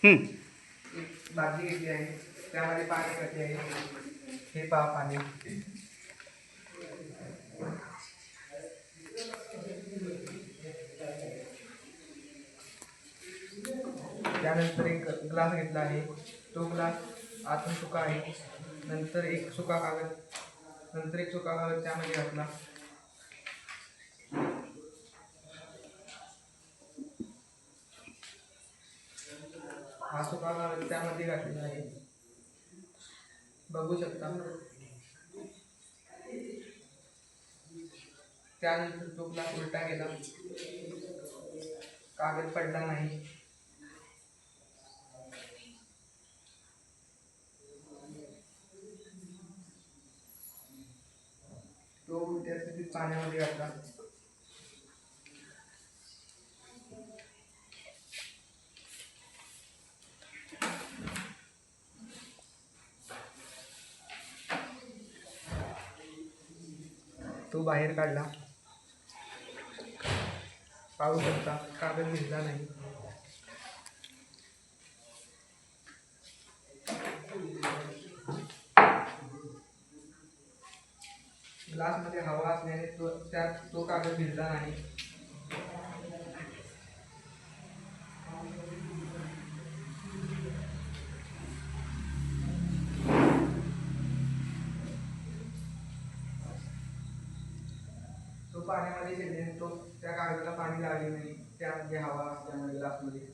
हं. एक बादली घेतली आहे, त्यामध्ये पाणी घातले आहे. हे पहा पाणी. त्यानंतर एक ग्लास घेतला आहे, तो ग्लास आतून सुका आहे. नंतर एक सुका कागद त्यामध्ये घातला. हा सुका कागद त्यामध्ये घातलेला आहे, बघू शकता. त्यानंतर तो ग्लास उलटा केला, कागद पडला नाही. तो उलट्या स्थितीत पाण्यामध्ये घातला. तो बाहेर काढला, पाहू शकता कागद भिजला नाही. ग्लासमध्ये हवा असल्याने तो कागद भिजला नाही. तो पाण्यामध्ये शिरल्याने त्या कागदाला पाणी लागले नाही, त्यामध्ये हवा असल्यामुळे ग्लासमध्ये.